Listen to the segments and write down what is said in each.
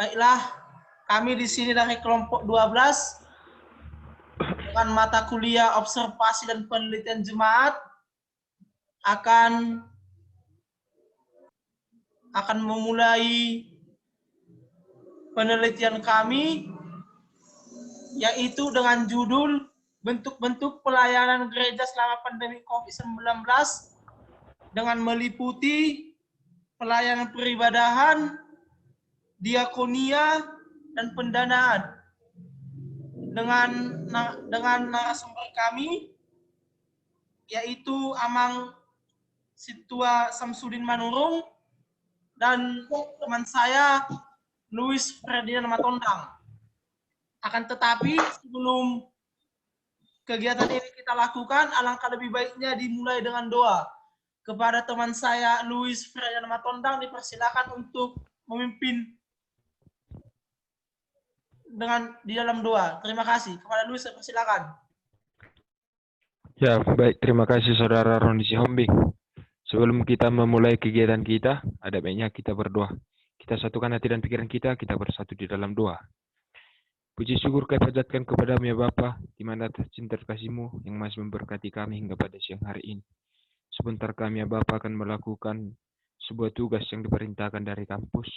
Baiklah, kami di sini dari kelompok 12 dengan mata kuliah observasi dan penelitian jemaat akan memulai penelitian kami, yaitu dengan judul bentuk-bentuk pelayanan gereja selama pandemi COVID-19 dengan meliputi pelayanan peribadahan, diakonia, dan pendanaan. Dengan narasumber kami, yaitu Amang Situa Samsudin Manurung dan teman saya Luis Ferdinand Matondang. Akan tetapi sebelum kegiatan ini kita lakukan, alangkah lebih baiknya dimulai dengan doa. Kepada teman saya Luis Ferdinand Matondang dipersilakan untuk memimpin di dalam doa. Terima kasih. Kepada Luis, silakan. Ya, baik. Terima kasih Saudara Roni Sihombing. Sebelum kita memulai kegiatan kita, ada baiknya kita berdoa. Kita satukan hati dan pikiran kita bersatu di dalam doa. Puji syukur kami panjatkan kepadamu ya Bapa, di mana atas cinta kasih-Mu yang masih memberkati kami hingga pada siang hari ini. Sebentar kami ya Bapa akan melakukan sebuah tugas yang diperintahkan dari kampus,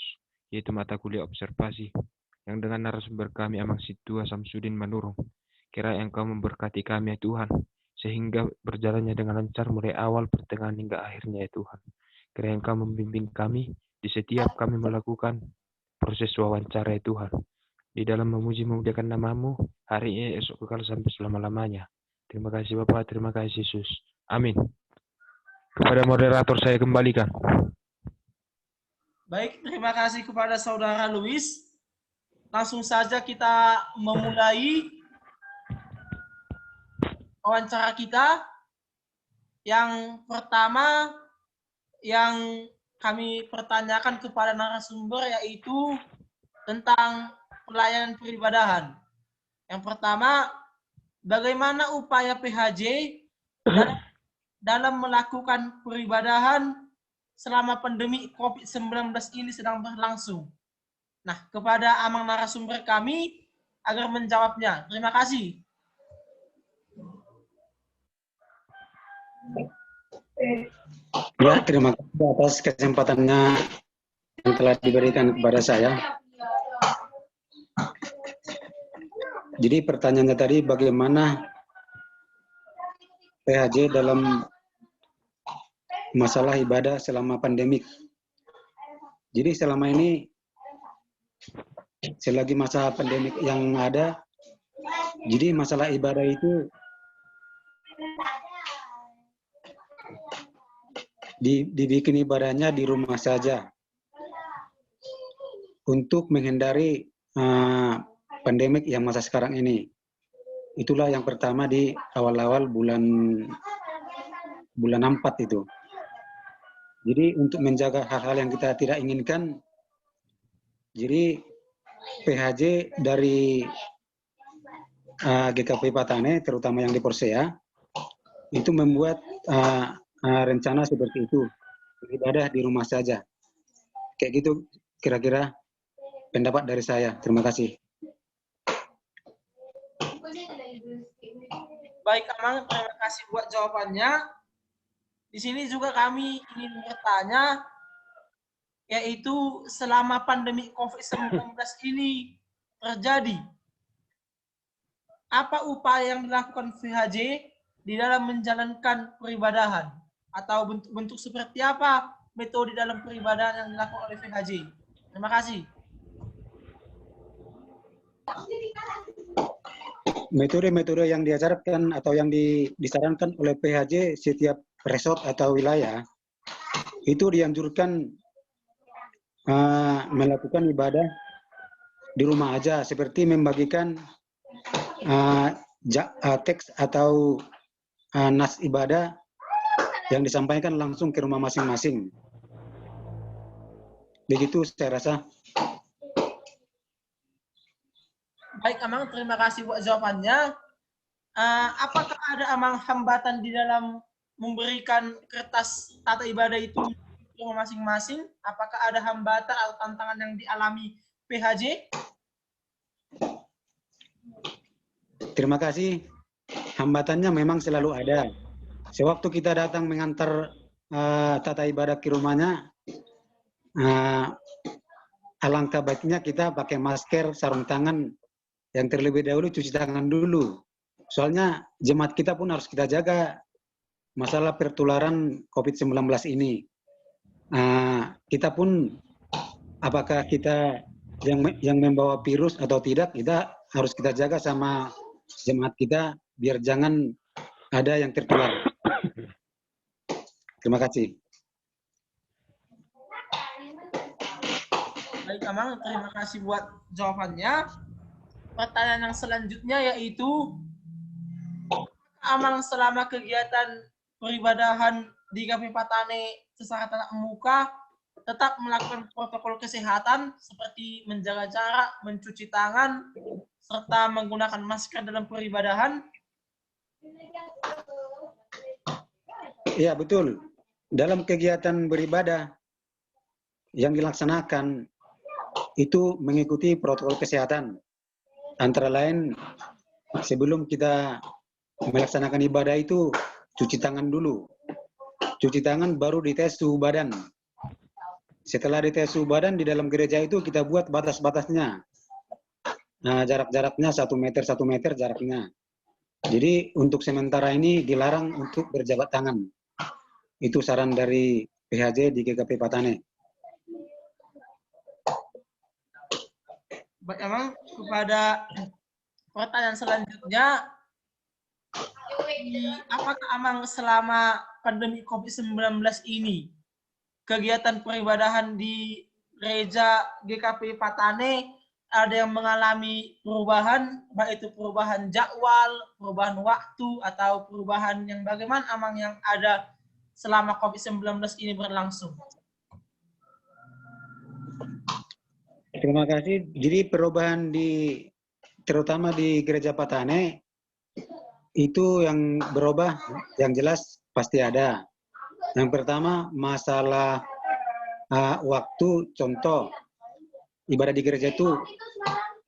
yaitu mata kuliah observasi, yang dengan narasumber kami Amang Situa Samsudin Manurung. Kiranya Engkau memberkati kami ya Tuhan, sehingga berjalannya dengan lancar mulai awal, pertengahan, hingga akhirnya ya Tuhan. Kiranya Engkau membimbing kami di setiap kami melakukan proses wawancara ya Tuhan. Di dalam memuji memuliakan nama-Mu, hari ini esok kekal sampai selama-lamanya. Terima kasih Bapak, terima kasih Yesus. Amin. Kepada moderator saya kembalikan. Baik, terima kasih kepada Saudara Luis. Langsung saja kita memulai wawancara kita. Yang pertama yang kami pertanyakan kepada narasumber yaitu tentang pelayanan peribadahan. Yang pertama, bagaimana upaya PHJ dalam melakukan peribadahan selama pandemi COVID-19 ini sedang berlangsung? Nah, kepada Amang narasumber kami agar menjawabnya. Terima kasih. Ya, terima kasih atas kesempatannya yang telah diberikan kepada saya. Jadi pertanyaannya tadi bagaimana PHJ dalam masalah ibadah selama pandemik. Jadi selama ini selagi masa pandemik yang ada, jadi masalah ibadah itu dibikin ibadahnya di rumah saja untuk menghindari pandemik yang masa sekarang ini. Itulah yang pertama di awal-awal bulan 4 itu. Jadi untuk menjaga hal-hal yang kita tidak inginkan, jadi PHJ dari GKP Patane, terutama yang di Porsea, itu membuat rencana seperti itu, ibadah di rumah saja. Kayak gitu kira-kira pendapat dari saya. Terima kasih. Baik, Amang, terima kasih buat jawabannya. Di sini juga kami ingin bertanya, yaitu selama pandemi COVID-19 ini terjadi, apa upaya yang dilakukan VHJ di dalam menjalankan peribadahan? Atau bentuk-bentuk seperti apa metode dalam peribadahan yang dilakukan oleh VHJ? Terima kasih. Metode-metode yang diajarkan atau yang disarankan oleh PHJ setiap resort atau wilayah itu dianjurkan melakukan ibadah di rumah aja, seperti membagikan teks atau nas ibadah yang disampaikan langsung ke rumah masing-masing. Begitu saya rasa. Baik, Amang, terima kasih buat jawabannya. Apakah ada Amang hambatan di dalam memberikan kertas tata ibadah itu ke rumah masing-masing? Apakah ada hambatan atau tantangan yang dialami PHJ? Terima kasih. Hambatannya memang selalu ada. Sewaktu kita datang mengantar tata ibadah ke rumahnya, alangkah baiknya kita pakai masker, sarung tangan, yang terlebih dahulu cuci tangan dulu. Soalnya jemaat kita pun harus kita jaga masalah pertularan COVID-19 ini. Kita pun, apakah kita yang membawa virus atau tidak, kita harus kita jaga sama jemaat kita, biar jangan ada yang tertular. Terima kasih. Baik, Amang, terima kasih buat jawabannya. Pertanyaan yang selanjutnya yaitu, Amang selama kegiatan peribadahan di GKP Patane secara tatap muka tetap melakukan protokol kesehatan seperti menjaga jarak, mencuci tangan, serta menggunakan masker dalam peribadahan? Iya, betul. Dalam kegiatan beribadah yang dilaksanakan itu mengikuti protokol kesehatan. Antara lain, sebelum kita melaksanakan ibadah itu cuci tangan dulu. Cuci tangan baru dites suhu badan. Setelah dites suhu badan di dalam gereja itu kita buat batas-batasnya. Nah, jarak-jaraknya 1 meter jaraknya. Jadi untuk sementara ini dilarang untuk berjabat tangan. Itu saran dari PHJ di GKP Patane. Baik, Amang, kepada pertanyaan selanjutnya, apakah Amang selama pandemi COVID-19 ini kegiatan peribadahan di gereja GKP Patane ada yang mengalami perubahan, baik itu perubahan jadwal, perubahan waktu, atau perubahan yang bagaimana Amang yang ada selama COVID-19 ini berlangsung? Terima kasih. Jadi perubahan terutama di gereja Patane itu yang berubah, yang jelas pasti ada. Yang pertama masalah waktu. Contoh ibadah di gereja itu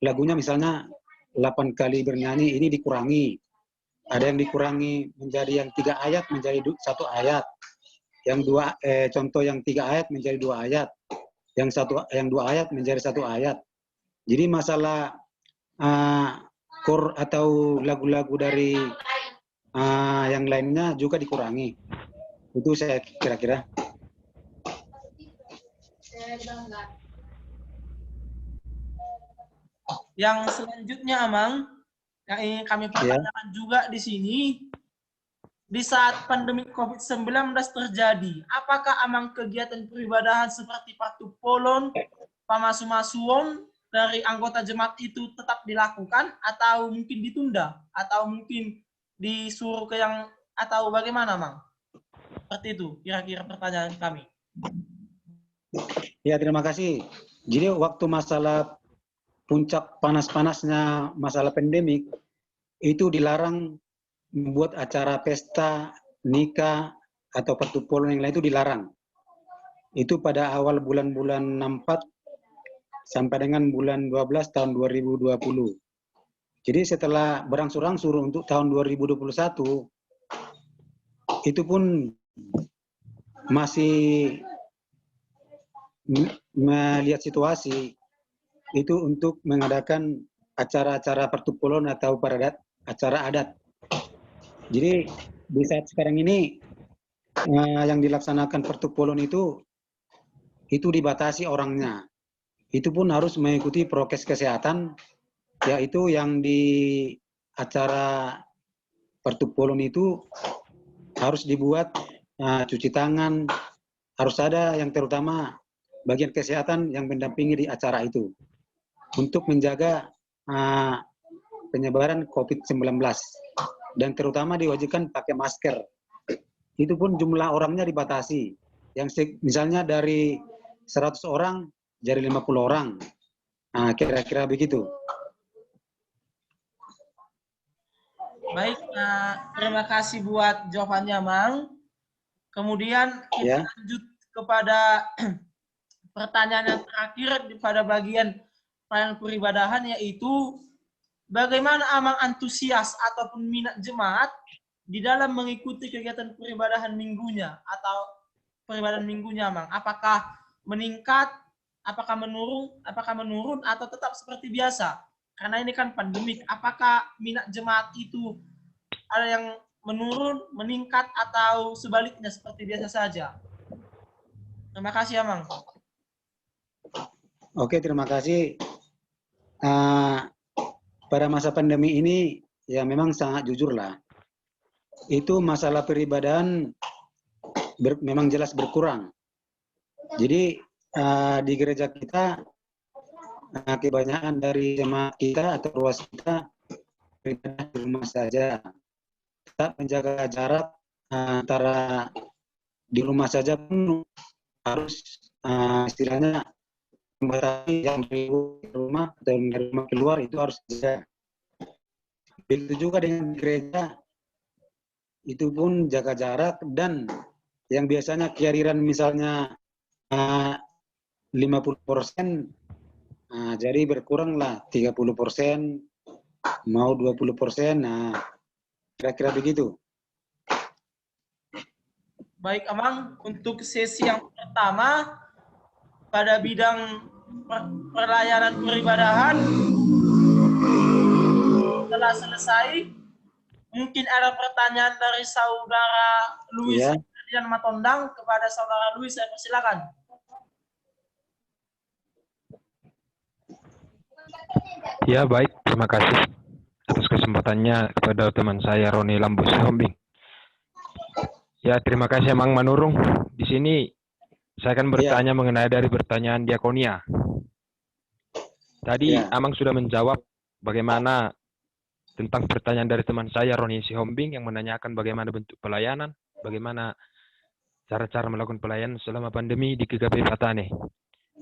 lagunya misalnya 8 kali bernyanyi, ini dikurangi. Ada yang dikurangi menjadi yang 3 ayat menjadi 1 ayat. Yang contoh yang 3 ayat menjadi 2 ayat. Yang 2 ayat menjadi 1 ayat. Jadi masalah kor atau lagu-lagu dari yang lainnya juga dikurangi. Itu saya kira-kira. Yang selanjutnya, Amang, yang ingin kami pertanyakan juga di sini, di saat pandemi COVID-19 terjadi, apakah Amang kegiatan peribadahan seperti patupolon, pamasu-masuon dari anggota jemaat itu tetap dilakukan, atau mungkin ditunda, atau mungkin disuruh ke yang, atau bagaimana, Amang? Seperti itu, kira-kira pertanyaan kami. Ya, terima kasih. Jadi waktu masalah puncak panas-panasnya masalah pandemik, itu dilarang membuat acara pesta, nikah, atau patupolon yang lain itu dilarang. Itu pada awal bulan-bulan 64 sampai dengan bulan 12 tahun 2020. Jadi setelah berangsur-angsur untuk tahun 2021, itu pun masih melihat situasi itu untuk mengadakan acara-acara pertupolon atau acara adat. Jadi di saat sekarang ini yang dilaksanakan pertupolon itu dibatasi orangnya. Itu pun harus mengikuti prokes kesehatan, yaitu yang di acara pertupolon itu harus dibuat cuci tangan, harus ada yang terutama bagian kesehatan yang mendampingi di acara itu untuk menjaga penyebaran COVID-19, dan terutama diwajibkan pakai masker. Itu pun jumlah orangnya dibatasi, yang misalnya dari 100 orang jadi 50 orang. Kira-kira begitu. Baik, terima kasih buat jawabannya, Mang. Kemudian kita lanjut kepada pertanyaan yang terakhir pada bagian pelayanan peribadahan, yaitu bagaimana Amang antusias ataupun minat jemaat di dalam mengikuti kegiatan peribadahan minggunya atau peribadahan minggunya, Amang. Apakah meningkat, apakah menurun atau tetap seperti biasa? Karena ini kan pandemik. Apakah minat jemaat itu ada yang menurun, meningkat, atau sebaliknya seperti biasa saja? Terima kasih, Amang. Oke, terima kasih. Pada masa pandemi ini, ya memang sangat jujur lah. Itu masalah peribadahan memang jelas berkurang. Jadi di gereja kita, kebanyakan dari jemaat kita atau ruas kita beribadah di rumah saja. Tetap menjaga jarak antara di rumah saja pun harus istilahnya membatasi yang dari rumah atau dari rumah keluar itu harus dijaga. Begitu juga dengan gereja, itu pun jaga jarak, dan yang biasanya kehadiran misalnya 50%, jadi berkuranglah 30%, mau 20%, kira-kira begitu. Baik, Amang, untuk sesi yang pertama pada bidang pelayanan peribadahan telah selesai. Mungkin ada pertanyaan dari saudara Luis dan Matondang kepada saudara Luis, saya persilakan. Ya, baik, terima kasih atas kesempatannya kepada teman saya Roni Lambus Hombing. Ya, terima kasih Amang Manurung. Di sini saya akan bertanya mengenai dari pertanyaan diakonia. Tadi Amang sudah menjawab bagaimana tentang pertanyaan dari teman saya Roni Sihombing yang menanyakan bagaimana bentuk pelayanan, bagaimana cara-cara melakukan pelayanan selama pandemi di GKP Patane.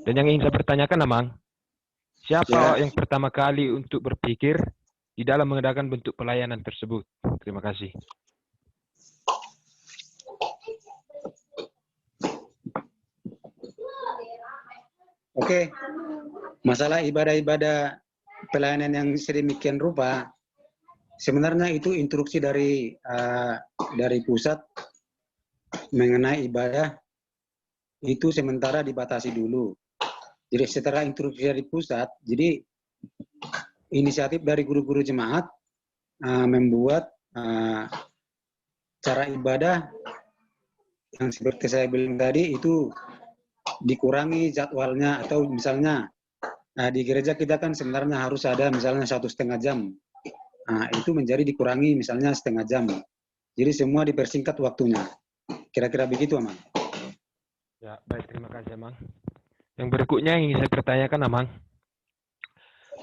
Dan yang ingin saya pertanyakan, Amang, siapa yang pertama kali untuk berpikir di dalam mengadakan bentuk pelayanan tersebut? Terima kasih. Oke, masalah ibadah-ibadah pelayanan yang sedemikian rupa, sebenarnya itu instruksi dari pusat mengenai ibadah itu sementara dibatasi dulu. Jadi setelah instruksi dari pusat, jadi inisiatif dari guru-guru jemaat membuat cara ibadah yang seperti saya bilang tadi itu dikurangi jadwalnya, atau misalnya di gereja kita kan sebenarnya harus ada misalnya 1,5 jam. Itu menjadi dikurangi misalnya 1/2 jam. Jadi semua dipersingkat waktunya. Kira-kira begitu, Amang. Ya, baik, terima kasih, Amang. Yang berikutnya yang ingin saya pertanyakan, Amang.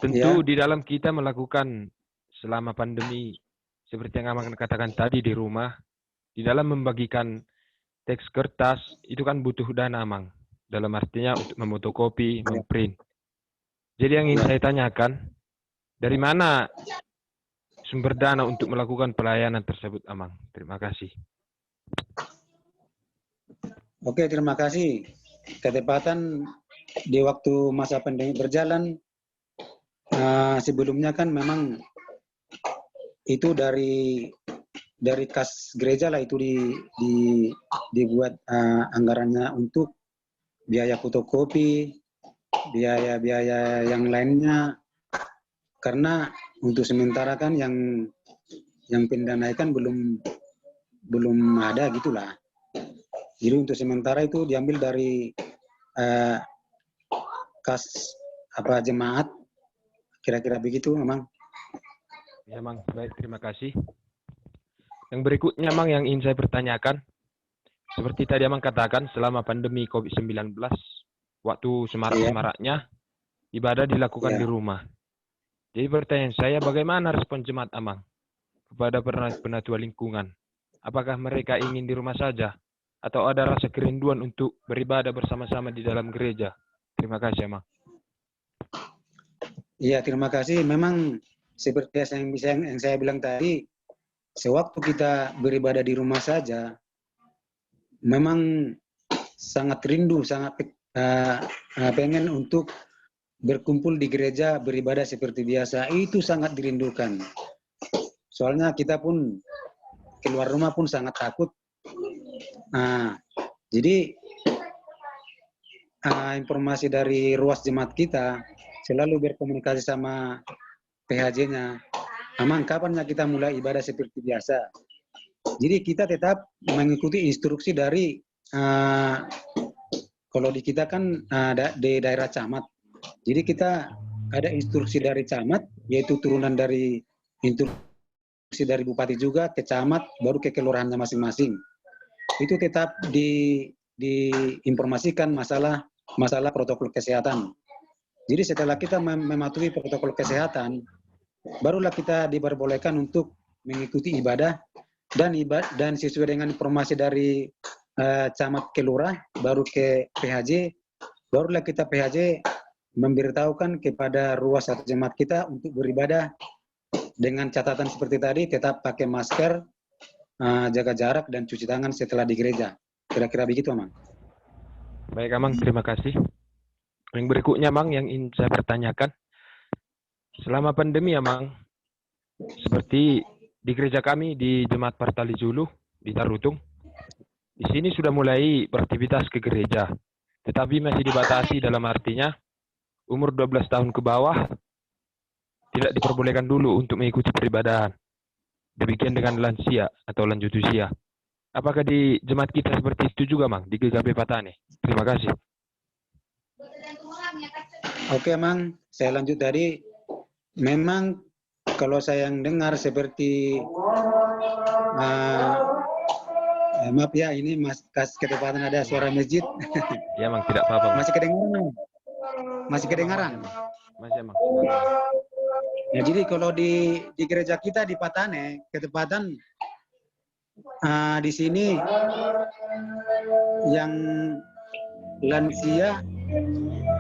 Tentu di dalam kita melakukan selama pandemi, seperti yang Amang katakan tadi di rumah, di dalam membagikan teks kertas, itu kan butuh dana, Amang. Dalam artinya untuk memotokopi, memprint. Jadi yang ingin saya tanyakan, dari mana sumber dana untuk melakukan pelayanan tersebut, Amang? Terima kasih. Oke, terima kasih. Ketepatan di waktu masa pandemi berjalan, sebelumnya kan memang itu dari kas gereja lah itu dibuat anggarannya untuk biaya fotokopi, biaya-biaya yang lainnya, karena untuk sementara kan yang pendanaikan belum ada gitulah. Jadi untuk sementara itu diambil dari kas jemaat, kira-kira begitu, Amang. Ya, Mang, baik, terima kasih. Yang berikutnya, Mang, yang ingin saya pertanyakan, seperti tadi Amang katakan, selama pandemi COVID-19, waktu semarak-semaraknya, ibadah dilakukan di rumah. Jadi pertanyaan saya, bagaimana respon jemaat, Amang, kepada penatua lingkungan? Apakah mereka ingin di rumah saja? Atau ada rasa kerinduan untuk beribadah bersama-sama di dalam gereja? Terima kasih, Amang. Iya, terima kasih. Memang seperti yang saya bilang tadi, sewaktu kita beribadah di rumah saja, memang sangat rindu, sangat pengen untuk berkumpul di gereja beribadah seperti biasa itu sangat dirindukan. Soalnya kita pun keluar rumah pun sangat takut. Nah, jadi informasi dari ruas jemaat kita selalu berkomunikasi sama PHJ-nya. Amang, kapannya kita mulai ibadah seperti biasa? Jadi kita tetap mengikuti instruksi dari kalau di kita kan di daerah camat. Jadi kita ada instruksi dari camat, yaitu turunan dari instruksi dari bupati juga ke camat, baru ke kelurahannya masing-masing. Itu tetap diinformasikan masalah protokol kesehatan. Jadi setelah kita mematuhi protokol kesehatan, barulah kita diperbolehkan untuk mengikuti ibadah dan sesuai dengan informasi dari camat ke lurah, baru ke PHJ, barulah kita PHJ memberitahukan kepada ruas atau jemaat kita untuk beribadah dengan catatan seperti tadi, tetap pakai masker, jaga jarak dan cuci tangan setelah di gereja. Kira-kira begitu, Amang. Baik, Amang, terima kasih. Yang berikutnya, Amang, yang ingin saya pertanyakan. Selama pandemi, Amang, seperti di gereja kami di Jemaat Partali Julu di Tarutung, di sini sudah mulai beraktivitas ke gereja, tetapi masih dibatasi, dalam artinya umur 12 tahun ke bawah tidak diperbolehkan dulu untuk mengikuti peribadahan. Demikian dengan lansia atau lanjut usia. Apakah di jemaat kita seperti itu juga, Mang, di GKP Patane? Terima kasih. Oke, Mang, saya lanjut tadi. Memang kalau saya yang dengar seperti maaf ya, ini ketepatan ada suara masjid. Ya, Mang, tidak apa-apa. Masih kedengaran? Masih kedengaran? Masih, Mang. Ya, jadi kalau di gereja kita di Patane, ketepatan di sini yang lansia,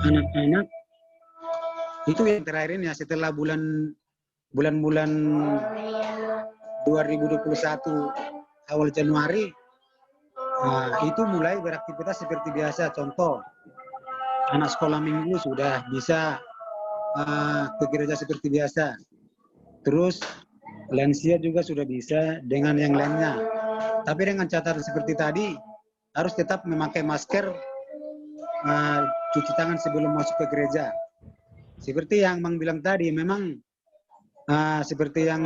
anak-anak, itu yang terakhir ini ya, setelah bulan-bulan 2021 awal Januari, itu mulai beraktivitas seperti biasa. Contoh, anak sekolah minggu sudah bisa ke gereja seperti biasa. Terus lansia juga sudah bisa dengan yang lainnya. Tapi dengan catatan seperti tadi, harus tetap memakai masker, cuci tangan sebelum masuk ke gereja. Seperti yang Mang bilang tadi, memang seperti yang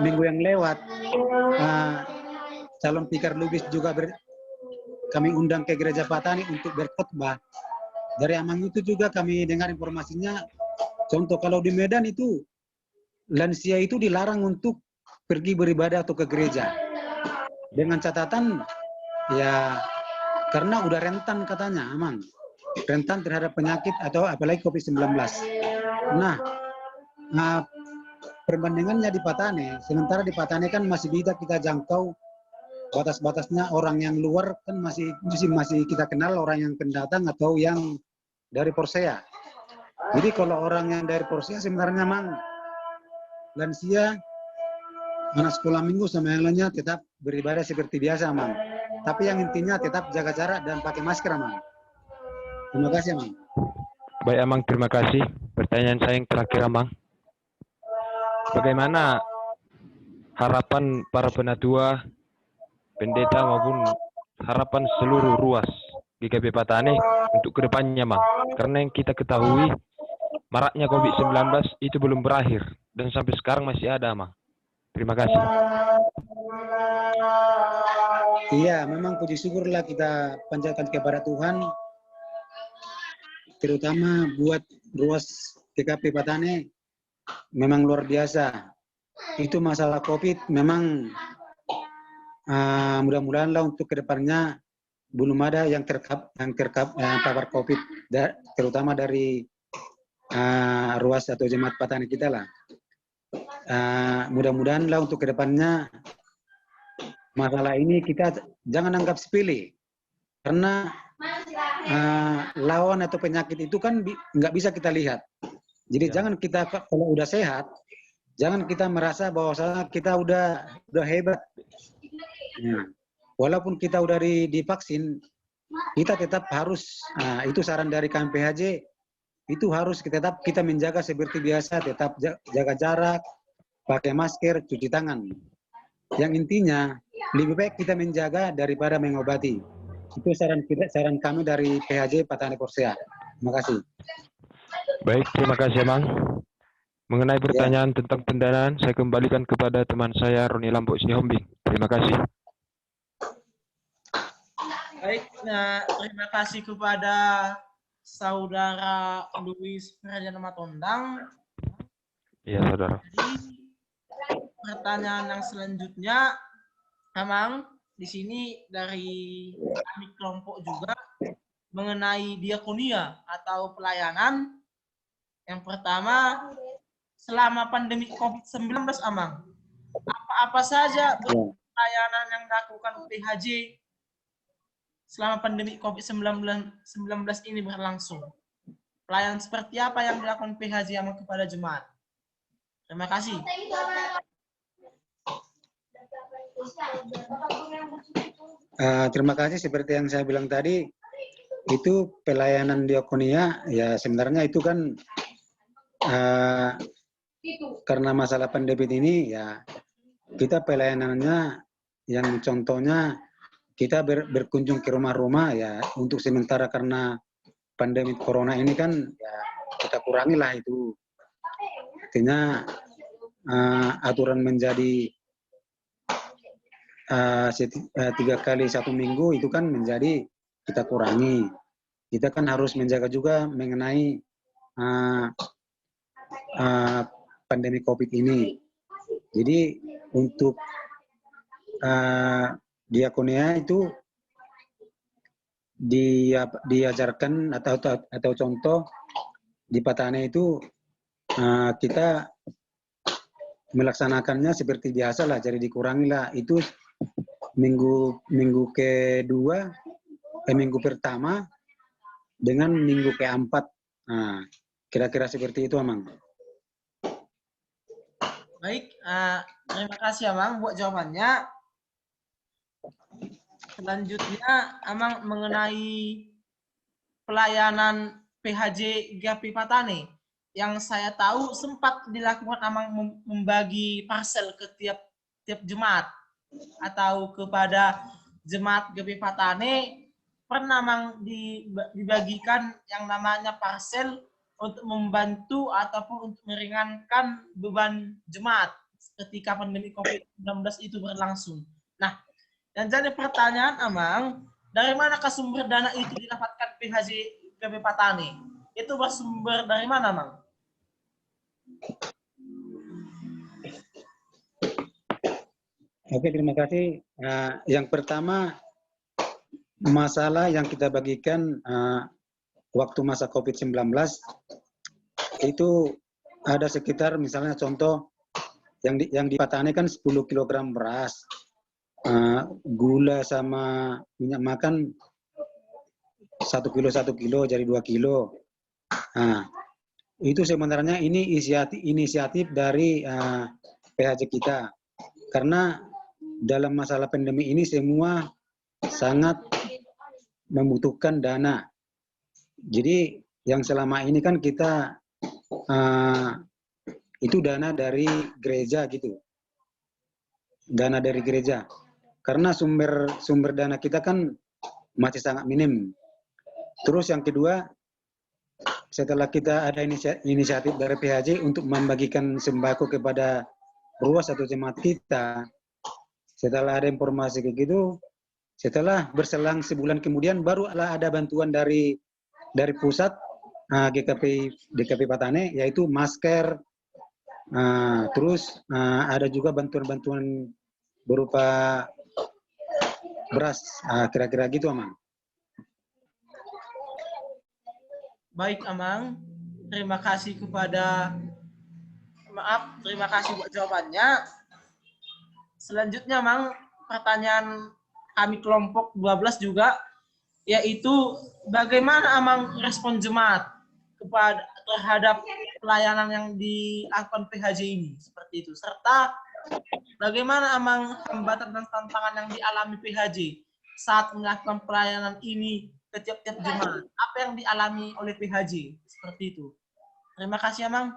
minggu yang lewat, calon pikar lubis juga kami undang ke gereja Patani untuk berkhotbah. Dari Amang itu juga kami dengar informasinya, contoh kalau di Medan itu, lansia itu dilarang untuk pergi beribadah atau ke gereja. Dengan catatan, ya karena udah rentan katanya, Amang. Rentan terhadap penyakit atau apalagi COVID-19. Nah, perbandingannya di Patane, sementara di Patane kan masih bisa kita jangkau batas-batasnya, orang yang luar kan masih kita kenal, orang yang pendatang atau yang dari Porsea. Jadi kalau orang yang dari Porsea sebenarnya Mang, lansia, anak sekolah minggu sama yang lainnya tetap beribadah seperti biasa, Mang. Tapi yang intinya tetap jaga jarak dan pakai masker, Mang. Terima kasih, Mang. Baik, Amang, terima kasih. Pertanyaan saya yang terakhir, Amang. Bagaimana harapan para penatua, pendeta maupun harapan seluruh ruas GKP Patane untuk kedepannya, Mang? Karena yang kita ketahui, maraknya COVID-19 itu belum berakhir dan sampai sekarang masih ada, Mang. Terima kasih. Iya, memang puji syukurlah kita panjatkan kepada Tuhan, terutama buat ruas GKP Patane, memang luar biasa. Itu masalah COVID memang mudah-mudahan lah untuk kedepannya belum ada yang terpapar COVID, terutama dari ruas atau jemaat Patane kita lah. Mudah-mudahan lah untuk kedepannya masalah ini kita jangan anggap sepele, karena lawan atau penyakit itu kan nggak bisa kita lihat. Jadi jangan kita kalau udah sehat, jangan kita merasa bahwa kita udah hebat. Nah, walaupun kita udah divaksin, kita tetap harus, itu saran dari KMPHJ, itu harus tetap kita menjaga seperti biasa, tetap jaga jarak, pakai masker, cuci tangan. Yang intinya lebih baik kita menjaga daripada mengobati. Itu saran kami dari PHJ Patani Porsea. Terima kasih. Baik, terima kasih Mang. Mengenai pertanyaan tentang pendanaan, saya kembalikan kepada teman saya Roni Lambok Sinihombing. Terima kasih. Baik, nah, terima kasih kepada Saudara Luis Ferdian Matondang. Iya, Saudara. Jadi, pertanyaan yang selanjutnya, Amang, di sini dari kami kelompok juga mengenai diakonia atau pelayanan. Yang pertama, selama pandemi COVID-19, Amang, apa saja pelayanan yang dilakukan PHJ selama pandemi COVID-19 ini berlangsung? Pelayanan seperti apa yang dilakukan PHJ Amang kepada jemaat? Terima kasih. Terima kasih. Seperti yang saya bilang tadi, itu pelayanan diakonia ya sebenarnya itu kan karena masalah pandemi ini ya kita pelayanannya yang contohnya kita berkunjung ke rumah-rumah ya untuk sementara karena pandemi corona ini kan ya kita kurangilah itu. Artinya aturan menjadi 3 kali 1 minggu itu kan menjadi kita kurangi. Kita kan harus menjaga juga mengenai pandemi COVID ini. Jadi untuk diakonia itu diajarkan atau contoh di Patane itu kita melaksanakannya seperti biasa lah, jadi dikurangi lah itu minggu kedua minggu pertama dengan minggu keempat. Kira-kira seperti itu, Amang. Baik, terima kasih Amang buat jawabannya. Selanjutnya, Amang mengenai pelayanan PHJ GAP Patane. Yang saya tahu sempat dilakukan Amang membagi parcel ke tiap jemaat atau kepada jemaat GAP Patane. Pernah Amang dibagikan yang namanya parcel untuk membantu ataupun untuk meringankan beban jemaat ketika pandemi COVID-19 itu berlangsung. Nah, dan jadi pertanyaan Amang, dari manakah sumber dana itu didapatkan PHJ GAP Patane? Itu bersumber dari mana, Mang? Oke, terima kasih. Yang pertama, masalah yang kita bagikan waktu masa COVID-19 itu ada sekitar misalnya contoh yang di Patane kan 10 kg beras, gula sama minyak makan 1 kilo jadi 2 kilo. Itu sebenarnya ini inisiatif dari PHJ kita. Karena dalam masalah pandemi ini semua sangat membutuhkan dana. Jadi yang selama ini kan kita itu dana dari gereja gitu. Dana dari gereja. Karena sumber dana kita kan masih sangat minim. Terus yang kedua, setelah kita ada inisiatif dari PHJ untuk membagikan sembako kepada ruas atau jemaat kita, setelah ada informasi kayak gitu, setelah berselang sebulan kemudian barulah ada bantuan dari pusat GKP Patane, yaitu masker, terus ada juga bantuan-bantuan berupa beras, kira-kira gitu, Amang. Baik, Amang. Terima kasih terima kasih buat jawabannya. Selanjutnya, Mang, pertanyaan kami kelompok 12 juga, yaitu bagaimana Amang respon jemaat terhadap pelayanan yang dilakukan PHJ ini, seperti itu. Serta bagaimana Amang hambatan dan tantangan yang dialami PHJ saat melakukan pelayanan ini ke tiap-tiap jemaat. Apa yang dialami oleh PHJ seperti itu. Terima kasih, Amang.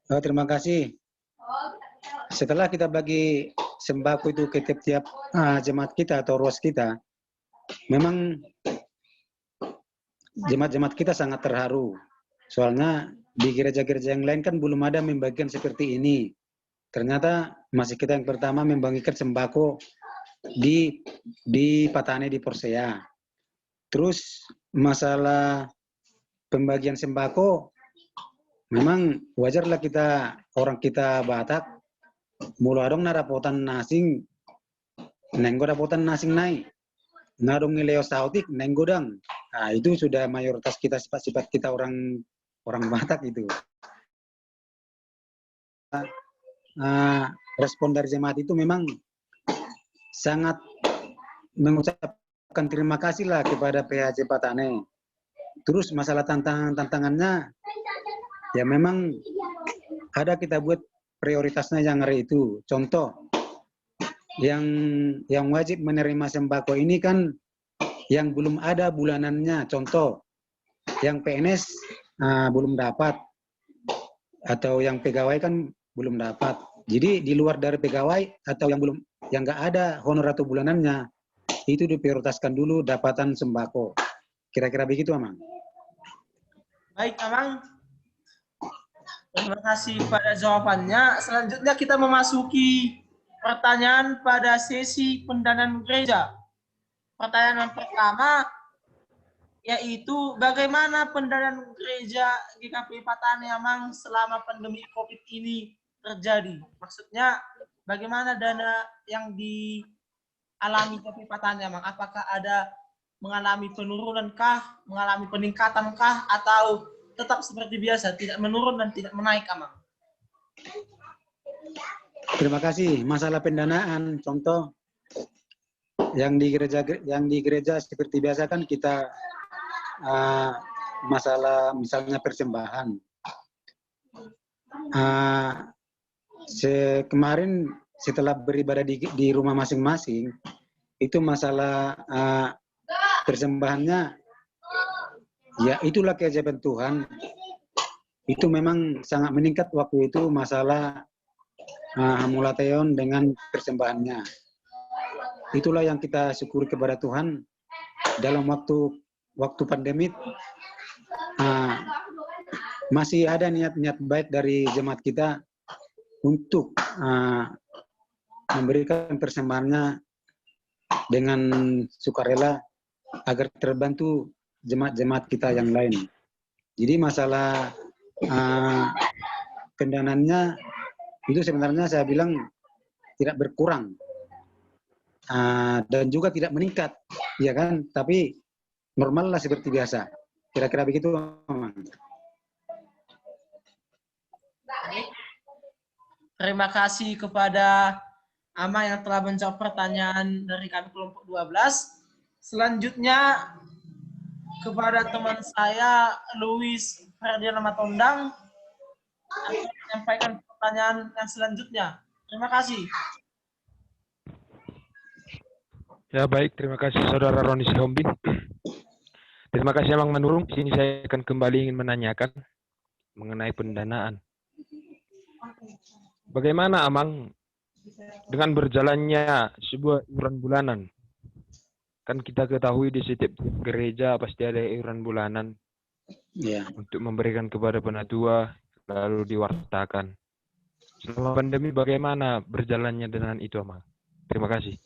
Terima kasih. Setelah kita bagi sembako itu ke tiap-tiap jemaat kita atau ruas kita, memang jemaat-jemaat kita sangat terharu. Soalnya di gereja-gereja yang lain kan belum ada membagikan seperti ini. Ternyata masih kita yang pertama membagikan sembako di Patane di Porsea. Terus masalah pembagian sembako, memang wajarlah kita, orang kita Batak, mula dong narapotan nasing, nenggo rapotan nasing naik. Ngadong nileo sautik, nenggodang. Nah, itu sudah mayoritas kita, sifat-sifat kita orang Batak itu. Respon dari jemaat itu memang sangat mengucapkan terima kasih lah kepada PHJ Patane. Terus masalah tantangannya, ya memang ada kita buat prioritasnya yang hari itu. Contoh, yang wajib menerima sembako ini kan yang belum ada bulanannya. Contoh, yang PNS belum dapat, atau yang pegawai kan belum dapat. Jadi di luar dari pegawai atau yang nggak ada honor atau bulanannya, itu diprioritaskan dulu dapatan sembako. Kira-kira begitu, Amang. Baik, Amang. Terima kasih pada jawabannya. Selanjutnya kita memasuki pertanyaan pada sesi pendanaan gereja. Pertanyaan yang pertama yaitu bagaimana pendanaan gereja GKP Patane, Amang, selama pandemi COVID ini terjadi? Maksudnya bagaimana dana yang dialami GKP Patane, Amang? Apakah ada mengalami penurunan kah, mengalami peningkatan kah, atau tetap seperti biasa, tidak menurun dan tidak menaik, Amang? Terima kasih. Masalah pendanaan, contoh yang di gereja seperti biasa kan kita masalah misalnya persembahan. Kemarin setelah beribadah di rumah masing-masing, itu masalah persembahannya, ya itulah keajaiban Tuhan. Itu memang sangat meningkat waktu itu masalah Hamulateon dengan persembahannya. Itulah yang kita syukuri kepada Tuhan dalam waktu pandemi. Masih ada niat-niat baik dari jemaat kita untuk memberikan persembahannya dengan sukarela agar terbantu jemaat-jemaat kita yang lain. Jadi masalah pendanaannya itu sebenarnya saya bilang tidak berkurang dan juga tidak meningkat, ya kan? Tapi normal lah seperti biasa. Kira-kira begitu, Mang. Terima kasih kepada Amang yang telah menjawab pertanyaan dari kami kelompok 12. Selanjutnya kepada teman saya Luis Ferdian Matondang akan menyampaikan pertanyaan yang selanjutnya. Terima kasih. Ya baik, terima kasih Saudara Roni Sihombing. Terima kasih Amang Manurung. Di sini saya akan kembali ingin menanyakan mengenai pendanaan. Bagaimana Amang dengan berjalannya sebuah iuran bulanan? Kan kita ketahui di setiap gereja pasti ada iuran bulanan untuk memberikan kepada penatua, lalu diwartakan. Selama pandemi bagaimana berjalannya dengan itu, Amang? Terima kasih.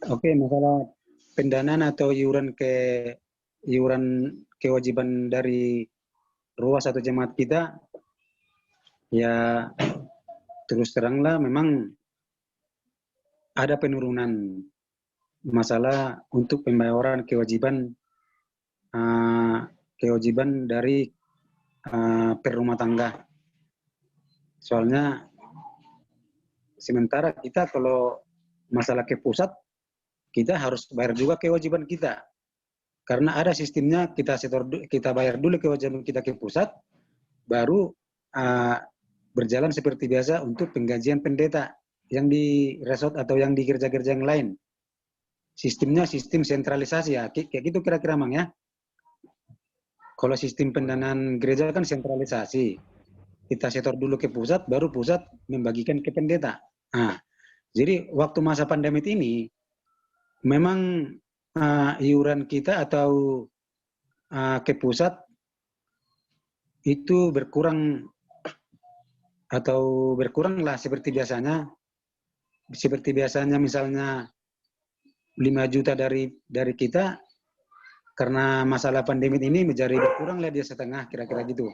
Oke, masalah pendanaan atau iuran kewajiban dari ruas atau jemaat kita, ya terus teranglah memang ada penurunan masalah untuk pembayaran kewajiban dari per rumah tangga. Soalnya sementara kita kalau masalah ke pusat, kita harus bayar juga kewajiban kita. Karena ada sistemnya, kita bayar dulu kewajiban kita ke pusat, baru berjalan seperti biasa untuk penggajian pendeta. yang di resort atau yang di gereja-gereja yang lain. Sistemnya sistem sentralisasi ya, kayak gitu kira-kira Mang ya. Kalau sistem pendanaan gereja kan sentralisasi. Kita setor dulu ke pusat, baru pusat membagikan ke pendeta. Nah, jadi waktu masa pandemi ini, memang iuran kita atau ke pusat itu berkurang lah seperti biasanya. Seperti biasanya misalnya 5 juta dari kita, karena masalah pandemi ini menjadi berkurang lah dia setengah, kira-kira gitu.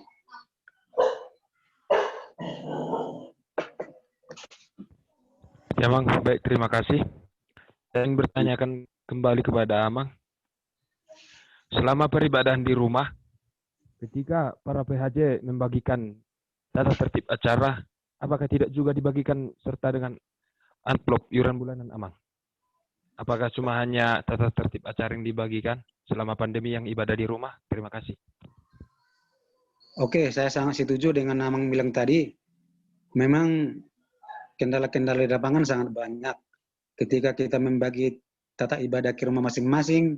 Ya, Mang. Baik, terima kasih. Saya ingin bertanyakan kembali kepada Amang. Selama peribadahan di rumah, ketika para PHJ membagikan tata tertib acara, apakah tidak juga dibagikan serta dengan amplop iuran bulanan Amang? Apakah cuma hanya tata tertib acara yang dibagikan selama pandemi yang ibadah di rumah? Terima kasih. Oke, saya sangat setuju dengan Amang bilang tadi. Memang kendala-kendala di lapangan sangat banyak. Ketika kita membagi tata ibadah ke rumah masing-masing,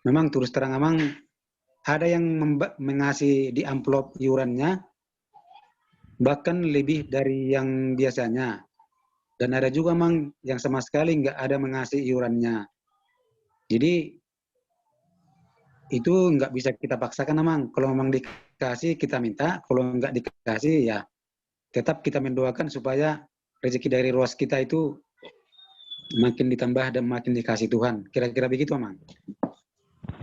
memang terus terang Amang ada yang mengasih di amplop iurannya bahkan lebih dari yang biasanya. Dan ada juga Mang yang sama sekali nggak ada mengasih iurannya. Jadi itu nggak bisa kita paksakan Mang. Kalau memang dikasih kita minta, kalau nggak dikasih ya tetap kita mendoakan supaya rezeki dari ruas kita itu makin ditambah dan makin dikasih Tuhan. Kira-kira begitu Mang.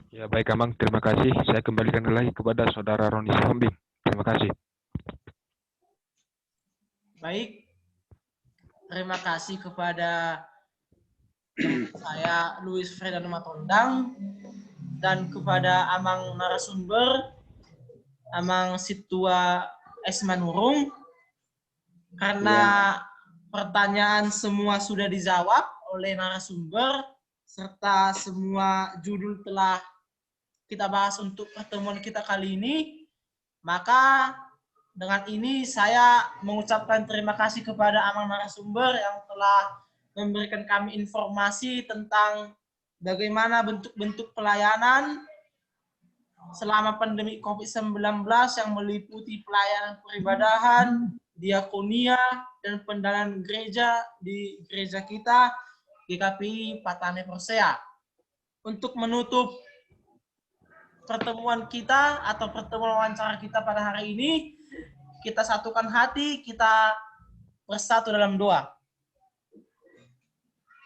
Ya, baik Amang, terima kasih. Saya kembalikan lagi kepada Saudara Roni Sihombing. Terima kasih. Baik, terima kasih kepada saya Luis Fredano Matondang dan kepada Amang narasumber Amang Situa Esmanurung, karena pertanyaan semua sudah dijawab oleh narasumber serta semua judul telah kita bahas untuk pertemuan kita kali ini. Maka dengan ini saya mengucapkan terima kasih kepada Amang narasumber yang telah memberikan kami informasi tentang bagaimana bentuk-bentuk pelayanan selama pandemi COVID-19 yang meliputi pelayanan peribadahan, diakonia, dan pendanaan gereja di gereja kita, GKPI Patane Persea. Untuk menutup pertemuan kita atau pertemuan wawancara kita pada hari ini, kita satukan hati, kita bersatu dalam doa.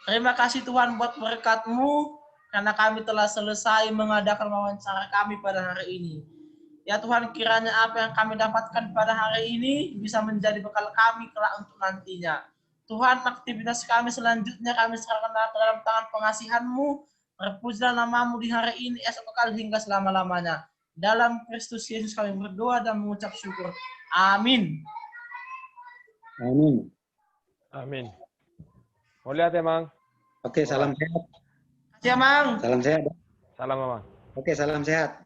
Terima kasih Tuhan buat berkat-Mu, karena kami telah selesai mengadakan wawancara kami pada hari ini. Ya Tuhan, kiranya apa yang kami dapatkan pada hari ini bisa menjadi bekal kami kelak untuk nantinya. Tuhan, aktivitas kami selanjutnya kami serahkan ke dalam tangan pengasihan-Mu. Terpujilah nama-Mu di hari ini, esok kali hingga selama-lamanya. Dalam Kristus Yesus kami berdoa dan mengucap syukur. Amin. Amin. Amin. Mau lihat ya, Mang? Oke, salam sehat. Terima kasih, Mang. Salam sehat. Salam, Mang. Oke, salam sehat.